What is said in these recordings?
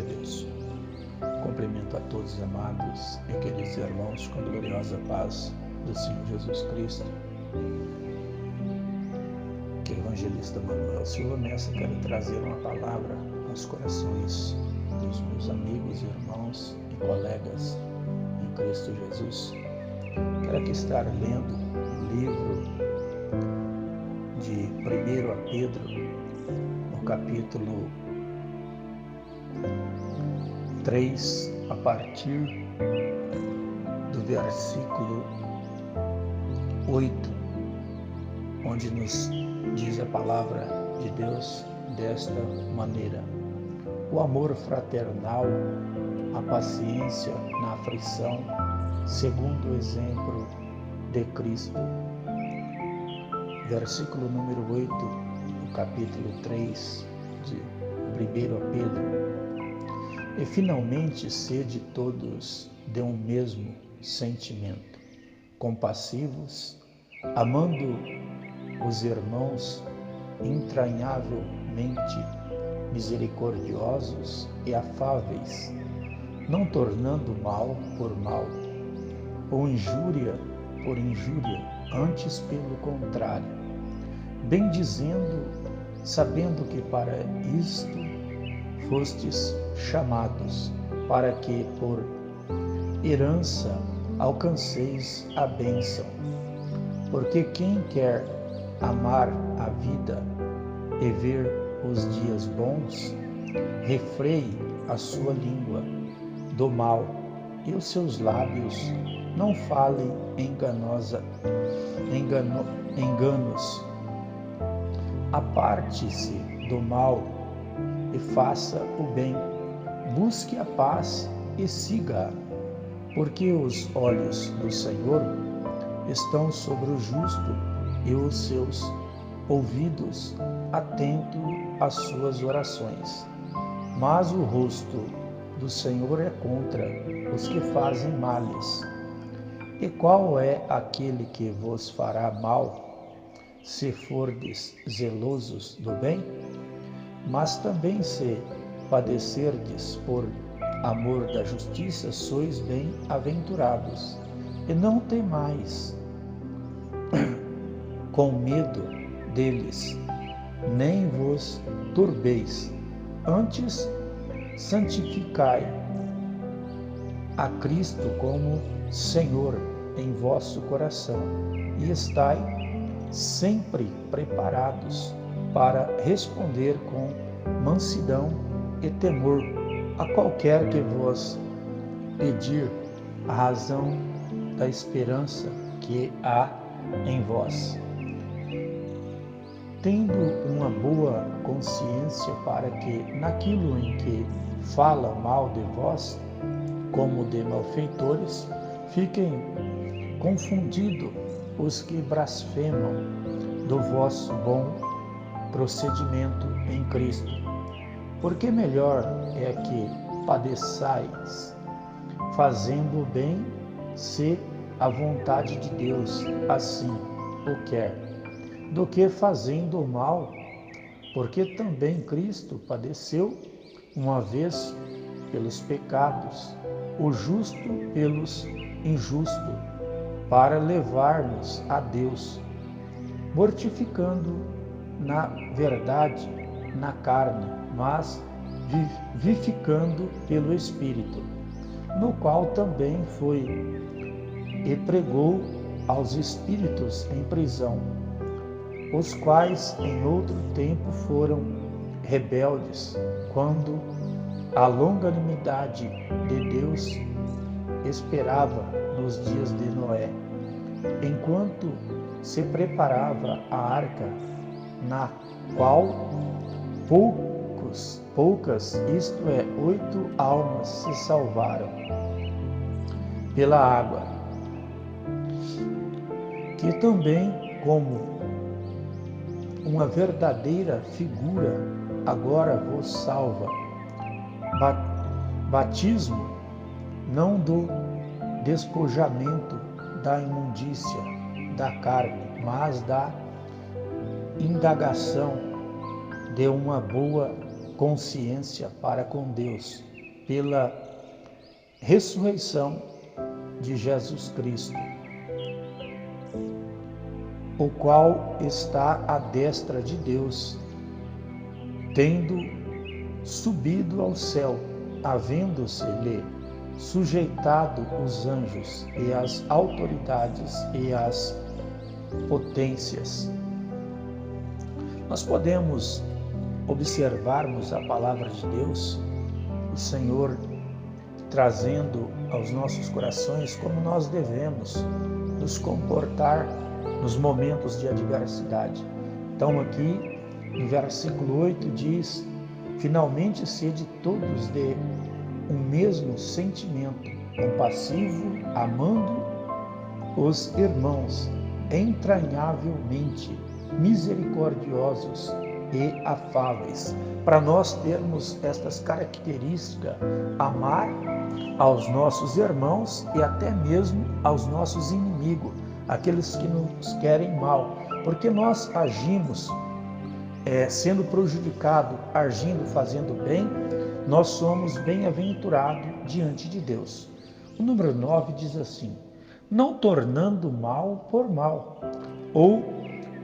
Deus. Cumprimento a todos, amados e queridos irmãos, com a gloriosa paz do Senhor Jesus Cristo. Que o evangelista Manuel Silva Messa quer trazer uma palavra aos corações dos meus amigos, irmãos e colegas em Cristo Jesus. Quero aqui estar lendo o livro de 1 Pedro, no capítulo 3, a partir do versículo 8, onde nos diz a palavra de Deus desta maneira: o amor fraternal, a paciência na aflição, segundo o exemplo de Cristo. Versículo número 8, do capítulo 3 de 1 Pedro. E finalmente sede todos de um mesmo sentimento, compassivos, amando os irmãos entranhavelmente, misericordiosos e afáveis, não tornando mal por mal, ou injúria por injúria, antes pelo contrário, bendizendo, sabendo que para isto fostes chamados, para que por herança alcanceis a bênção. Porque quem quer amar a vida e ver os dias bons, refreie a sua língua do mal e os seus lábios não falem enganos. Aparte-se do mal e faça o bem, busque a paz e siga-a, porque os olhos do Senhor estão sobre o justo e os seus ouvidos atentos às suas orações. Mas o rosto do Senhor é contra os que fazem males. E qual é aquele que vos fará mal, se fordes zelosos do bem? Mas também se padecerdes por amor da justiça, sois bem-aventurados. E não temais com medo deles, nem vos turbeis. Antes, santificai a Cristo como Senhor em vosso coração e estai sempre preparados para responder com mansidão e temor a qualquer que vos pedir a razão da esperança que há em vós, tendo uma boa consciência, para que naquilo em que fala mal de vós, como de malfeitores, fiquem confundidos os que blasfemam do vosso bom procedimento em Cristo. Porque melhor é que padeçais fazendo o bem, se a vontade de Deus assim o quer, do que fazendo o mal, porque também Cristo padeceu uma vez pelos pecados, o justo pelos injustos, para levar-nos a Deus, mortificando na verdade na carne, mas vivificando pelo Espírito, no qual também foi e pregou aos espíritos em prisão, os quais em outro tempo foram rebeldes, quando a longanimidade de Deus esperava nos dias de Noé, enquanto se preparava a arca, na qual poucas, isto é, 8 almas se salvaram pela água, que também, como uma verdadeira figura, agora vos salva. Batismo não do despojamento da imundícia da carne, mas da indagação de uma boa consciência para com Deus, pela ressurreição de Jesus Cristo, o qual está à destra de Deus, tendo subido ao céu, havendo-se-lhe sujeitado os anjos e as autoridades e as potências. Nós podemos observarmos a palavra de Deus, o Senhor trazendo aos nossos corações como nós devemos nos comportar nos momentos de adversidade. Então aqui no versículo 8 diz: finalmente sede todos de um mesmo sentimento, compassivo, amando os irmãos, entranhavelmente misericordiosos e afáveis. Para nós termos estas características, amar aos nossos irmãos e até mesmo aos nossos inimigos, aqueles que nos querem mal, porque nós agimos sendo prejudicado, agindo, fazendo bem, nós somos bem-aventurados diante de Deus. O número 9 diz assim: não tornando mal por mal, ou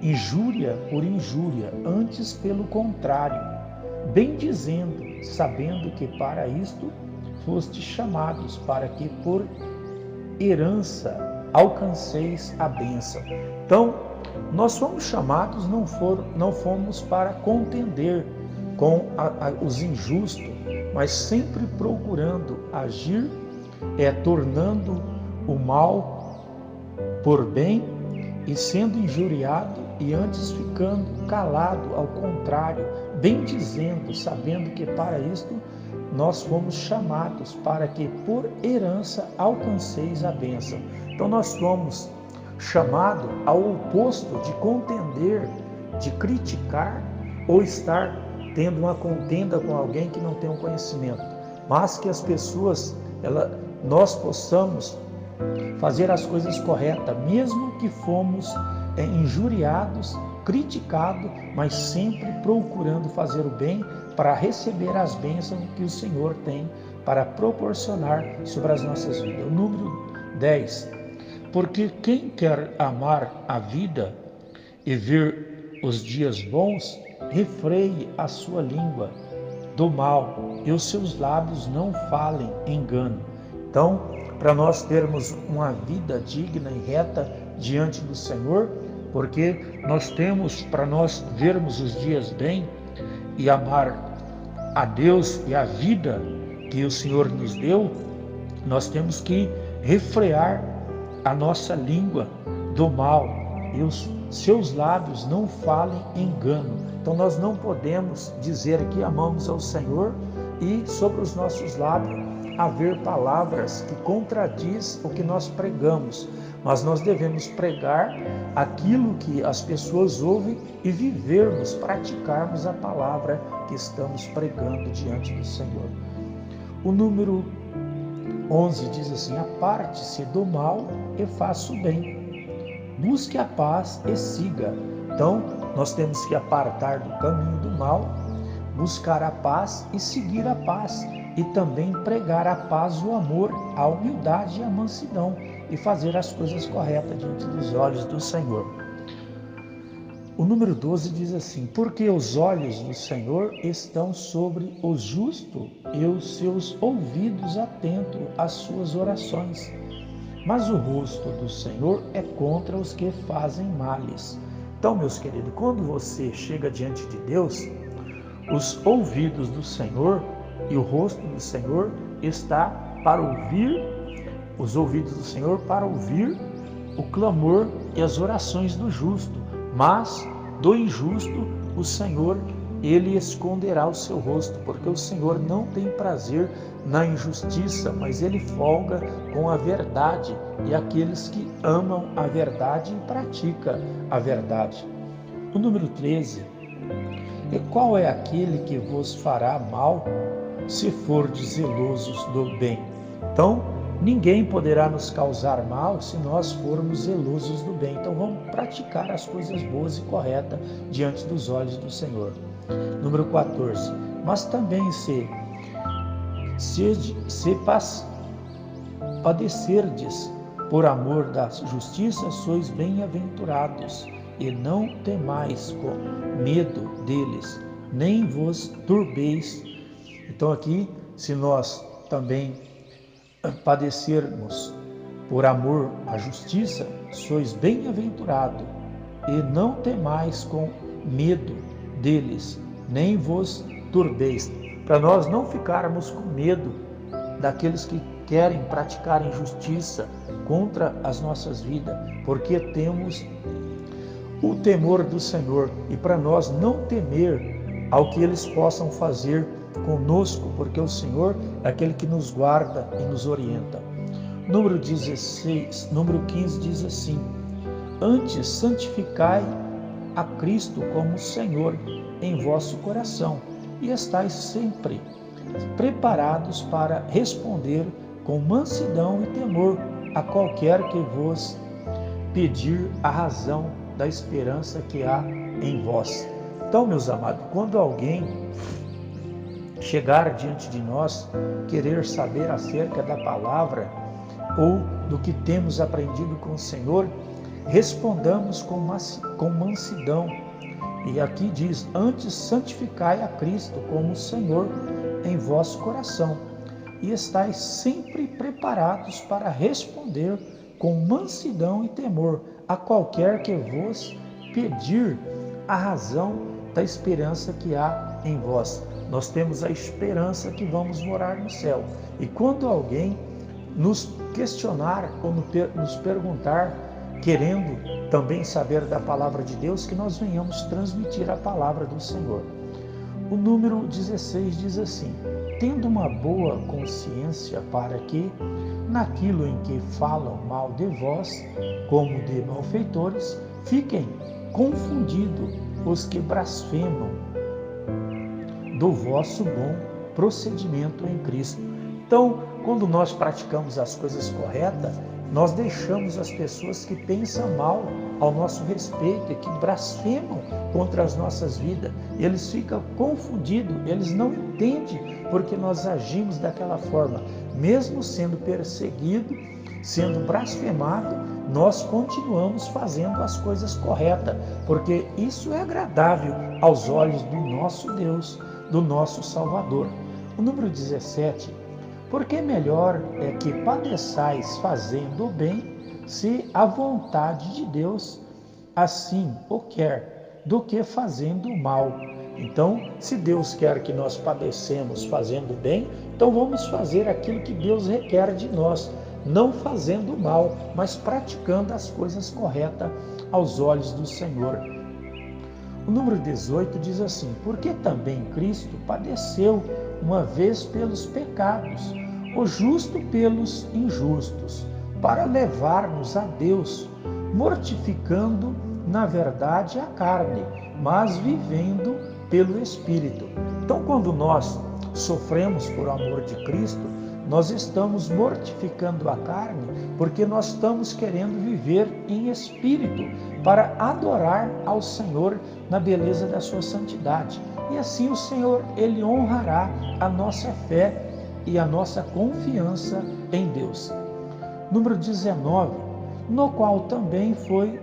injúria por injúria, antes pelo contrário, bem dizendo, sabendo que para isto fostes chamados, para que por herança alcanceis a bênção. Então, nós fomos chamados, não fomos para contender com os injustos, mas sempre procurando agir, tornando o mal por bem e sendo injuriado e antes ficando calado, ao contrário, bem dizendo, sabendo que para isto nós fomos chamados, para que por herança alcanceis a bênção. Então nós fomos chamados ao oposto de contender, de criticar ou estar tendo uma contenda com alguém que não tem um conhecimento, mas que as pessoas, nós possamos fazer as coisas corretas, mesmo que fomos injuriados, criticados, mas sempre procurando fazer o bem para receber as bênçãos que o Senhor tem para proporcionar sobre as nossas vidas. O número 10, porque quem quer amar a vida e ver os dias bons, refreie a sua língua do mal e os seus lábios não falem engano. Então, para nós termos uma vida digna e reta diante do Senhor, porque nós temos, para nós vermos os dias bem e amar a Deus e a vida que o Senhor nos deu, nós temos que refrear a nossa língua do mal e os seus lábios não falem engano. Então nós não podemos dizer que amamos ao Senhor e sobre os nossos lábios haver palavras que contradiz o que nós pregamos, mas nós devemos pregar aquilo que as pessoas ouvem e vivermos, praticarmos a palavra que estamos pregando diante do Senhor. O número 11 diz assim: aparte-se do mal e faça o bem, busque a paz e siga. Então nós temos que apartar do caminho do mal, buscar a paz e seguir a paz, e também pregar a paz, o amor, a humildade e a mansidão, e fazer as coisas corretas diante dos olhos do Senhor. O número 12 diz assim: porque os olhos do Senhor estão sobre o justo e os seus ouvidos atentos às suas orações, mas o rosto do Senhor é contra os que fazem males. Então, meus queridos, quando você chega diante de Deus, os ouvidos do Senhor e o rosto do Senhor está para ouvir, os ouvidos do Senhor para ouvir o clamor e as orações do justo, mas do injusto o Senhor, ele esconderá o seu rosto, porque o Senhor não tem prazer na injustiça, mas ele folga com a verdade, e aqueles que amam a verdade e praticam a verdade. O número 13, e qual é aquele que vos fará mal, se fordes zelosos do bem? Então, ninguém poderá nos causar mal se nós formos zelosos do bem. Então, vamos praticar as coisas boas e corretas diante dos olhos do Senhor. Número 14. Mas também se se padecerdes por amor da justiça, sois bem-aventurados, e não temais com medo deles, nem vos turbeis. Então aqui, se nós também padecermos por amor à justiça, sois bem-aventurados, e não temais com medo deles, nem vos turbeis. Para nós não ficarmos com medo daqueles que querem praticar injustiça contra as nossas vidas, porque temos o temor do Senhor, e para nós não temer ao que eles possam fazer conosco, porque o Senhor é aquele que nos guarda e nos orienta. Número 15 diz assim: antes santificai a Cristo como Senhor em vosso coração, e estais sempre preparados para responder com mansidão e temor a qualquer que vos pedir a razão da esperança que há em vós. Então, meus amados, quando alguém chegar diante de nós, querer saber acerca da palavra ou do que temos aprendido com o Senhor, respondamos com mansidão. E aqui diz: antes santificai a Cristo como Senhor em vosso coração, e estais sempre preparados para responder com mansidão e temor a qualquer que vos pedir a razão da esperança que há em vós. Nós temos a esperança que vamos morar no céu. E quando alguém nos questionar ou nos perguntar, querendo também saber da palavra de Deus, que nós venhamos transmitir a palavra do Senhor. O número 16 diz assim: tendo uma boa consciência, para que, naquilo em que falam mal de vós, como de malfeitores, fiquem confundidos os que blasfemam do vosso bom procedimento em Cristo. Então, quando nós praticamos as coisas corretas, nós deixamos as pessoas que pensam mal ao nosso respeito e que blasfemam contra as nossas vidas. Eles ficam confundidos, eles não entendem porque nós agimos daquela forma. Mesmo sendo perseguido, sendo blasfemado, nós continuamos fazendo as coisas corretas, porque isso é agradável aos olhos do nosso Deus, do nosso Salvador. O número 17: porque melhor é que padeçais fazendo o bem, se a vontade de Deus assim o quer, do que fazendo o mal. Então, se Deus quer que nós padecemos fazendo o bem, então vamos fazer aquilo que Deus requer de nós, não fazendo o mal, mas praticando as coisas corretas aos olhos do Senhor. O número 18 diz assim: porque também Cristo padeceu uma vez pelos pecados, o justo pelos injustos, para levar-nos a Deus, mortificando na verdade a carne, mas vivendo pelo Espírito. Então, quando nós sofremos por amor de Cristo, nós estamos mortificando a carne, porque nós estamos querendo viver em Espírito, para adorar ao Senhor na beleza da sua santidade. E assim o Senhor, Ele honrará a nossa fé e a nossa confiança em Deus. Número 19: no qual também foi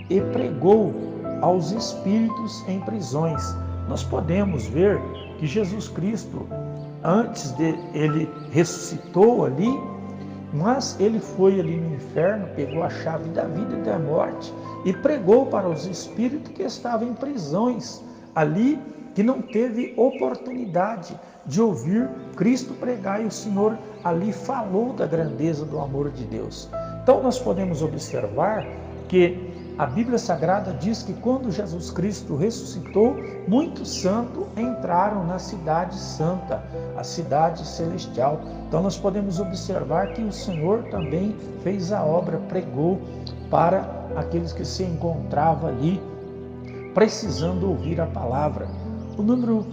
e pregou aos espíritos em prisões. Nós podemos ver que Jesus Cristo, antes de ele ressuscitou ali, mas ele foi ali no inferno, pegou a chave da vida e da morte e pregou para os espíritos que estavam em prisões ali, que não teve oportunidade de ouvir Cristo pregar, e o Senhor ali falou da grandeza do amor de Deus. Então nós podemos observar que a Bíblia Sagrada diz que quando Jesus Cristo ressuscitou, muitos santos entraram na cidade santa, a cidade celestial. Então nós podemos observar que o Senhor também fez a obra, pregou para aqueles que se encontravam ali, precisando ouvir a palavra. O número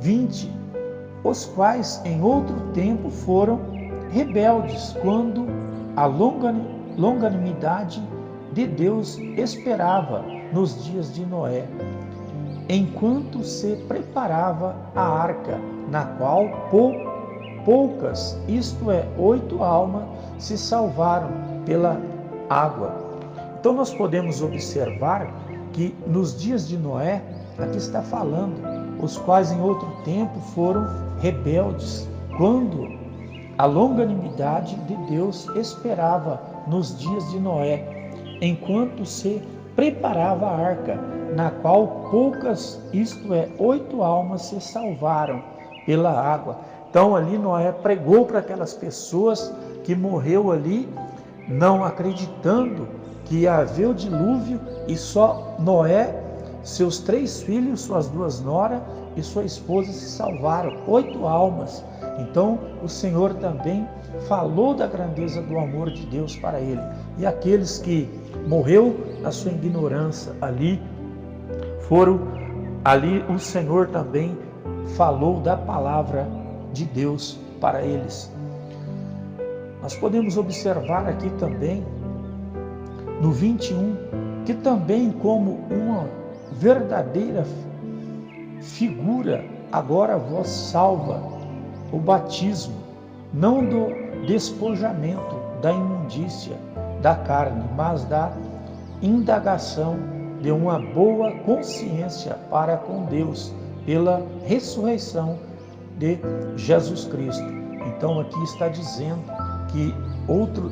20: os quais em outro tempo foram rebeldes, quando a longanimidade de Deus esperava nos dias de Noé, enquanto se preparava a arca, na qual poucas, isto é, 8 almas, se salvaram pela água. Então nós podemos observar que nos dias de Noé, aqui está falando, os quais em outro tempo foram rebeldes, quando a longanimidade de Deus esperava nos dias de Noé, enquanto se preparava a arca, na qual poucas, isto é, 8 almas se salvaram pela água. Então ali Noé pregou para aquelas pessoas que morreu ali, não acreditando que ia haver o dilúvio, e só Noé, seus 3 filhos, suas 2 noras e sua esposa se salvaram, 8 almas. Então o Senhor também falou da grandeza do amor de Deus para ele. E aqueles que morreu na sua ignorância ali, o Senhor também falou da palavra de Deus para eles. Nós podemos observar aqui também, no 21, que também como uma verdadeira figura, agora vos salva o batismo, não do despojamento da imundícia da carne, mas da indagação de uma boa consciência para com Deus, pela ressurreição de Jesus Cristo. Então aqui está dizendo que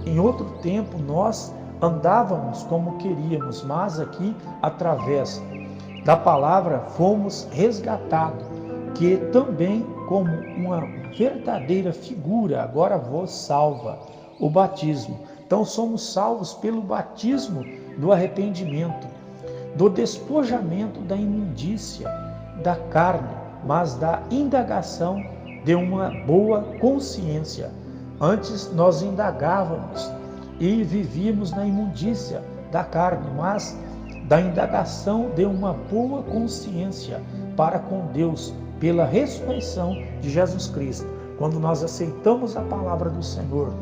em outro tempo nós andávamos como queríamos, mas aqui através da palavra fomos resgatados, que também como uma verdadeira figura agora vos salva o batismo. Então somos salvos pelo batismo do arrependimento, do despojamento da imundícia da carne, mas da indagação de uma boa consciência. Antes nós indagávamos e vivíamos na imundícia da carne, mas da indagação de uma boa consciência para com Deus pela ressurreição de Jesus Cristo. Quando nós aceitamos a palavra do Senhor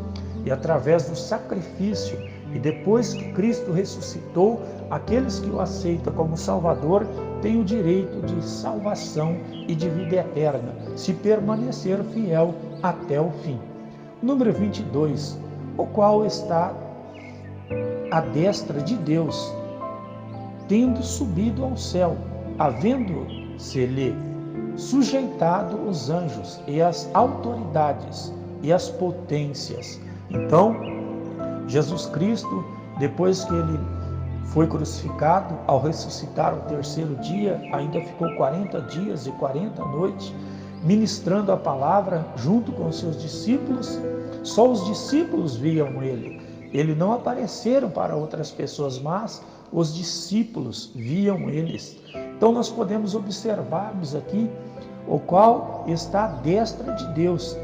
e através do sacrifício, e depois que Cristo ressuscitou, aqueles que o aceitam como Salvador têm o direito de salvação e de vida eterna, se permanecer fiel até o fim. Número 22, o qual está à destra de Deus, tendo subido ao céu, havendo-se-lhe sujeitado os anjos e as autoridades e as potências. Então, Jesus Cristo, depois que ele foi crucificado, ao ressuscitar o terceiro dia, ainda ficou 40 dias e 40 noites, ministrando a palavra junto com os seus discípulos. Só os discípulos viam ele. Ele não apareceram para outras pessoas, mas os discípulos viam eles. Então nós podemos observarmos aqui o qual está à destra de Deus,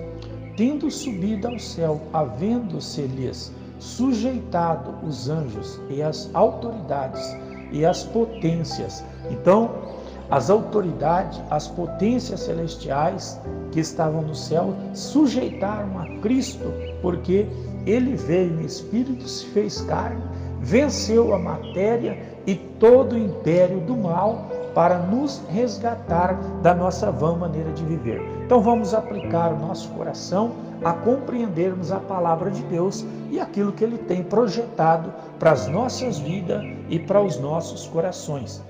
tendo subido ao céu, havendo-se-lhes sujeitado os anjos e as autoridades e as potências. Então, as autoridades, as potências celestiais que estavam no céu sujeitaram a Cristo, porque ele veio em espírito, se fez carne, venceu a matéria e todo o império do mal para nos resgatar da nossa vã maneira de viver. Então vamos aplicar o nosso coração a compreendermos a palavra de Deus e aquilo que Ele tem projetado para as nossas vidas e para os nossos corações.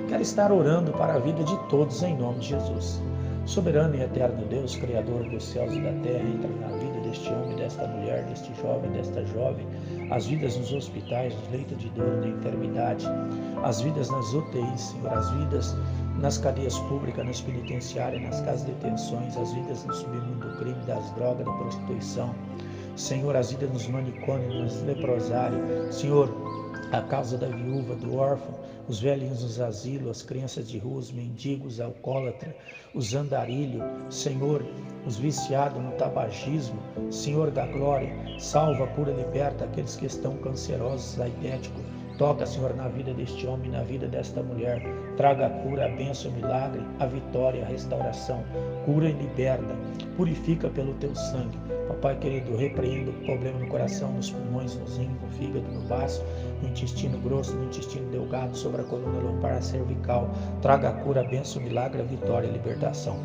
Quero estar orando para a vida de todos em nome de Jesus. Soberano e eterno Deus, Criador dos céus e da terra, entra na vida deste homem, desta mulher, deste jovem, desta jovem, as vidas nos hospitais, nos leitos de dor, de enfermidade, as vidas nas UTIs, Senhor, as vidas nas cadeias públicas, nas penitenciárias, nas casas de detenções, as vidas no submundo do crime, das drogas, da prostituição, Senhor, as vidas nos manicômios, nos leprosários, Senhor, a causa da viúva, do órfão, os velhinhos nos asilos, as crianças de rua, os mendigos, alcoólatras, os andarilhos, Senhor, os viciados no tabagismo, Senhor da glória, salva, cura, liberta aqueles que estão cancerosos, aidéticos. Toca, Senhor, na vida deste homem, na vida desta mulher. Traga a cura, a bênção, o milagre, a vitória, a restauração. Cura e liberta. Purifica pelo teu sangue. Pai querido, repreendo o problema no coração, nos pulmões, nos rins, no fígado, no baço, no intestino grosso, no intestino delgado, sobre a coluna lombar, a cervical. Traga a cura, a bênção, o milagre, a vitória, a libertação.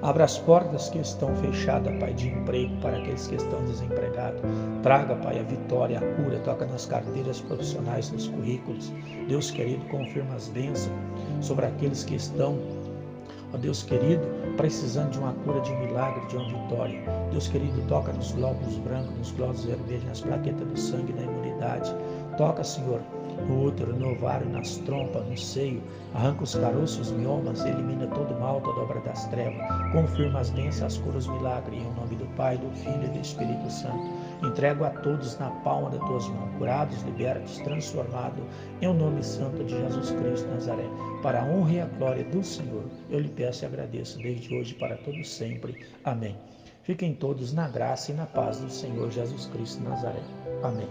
Abra as portas que estão fechadas, Pai, de emprego para aqueles que estão desempregados. Traga, Pai, a vitória, a cura. Toca nas carteiras profissionais, nos currículos. Deus querido, confirma as bênçãos sobre aqueles que estão, ó Deus querido, precisando de uma cura, de um milagre, de uma vitória. Deus querido, toca nos glóbulos brancos, nos glóbulos vermelhos, nas plaquetas do sangue, na imunidade. Toca, Senhor, no útero, no ovário, nas trompas, no seio. Arranca os caroços, os miomas, elimina todo o mal, toda obra das trevas. Confirma as bênçãos, as curas, os milagres. Em nome do Pai, do Filho e do Espírito Santo. Entrego a todos na palma das tuas mãos, curados, libertos, transformados, em o nome santo de Jesus Cristo Nazaré. Para a honra e a glória do Senhor, eu lhe peço e agradeço desde hoje para todos sempre. Amém. Fiquem todos na graça e na paz do Senhor Jesus Cristo Nazaré. Amém.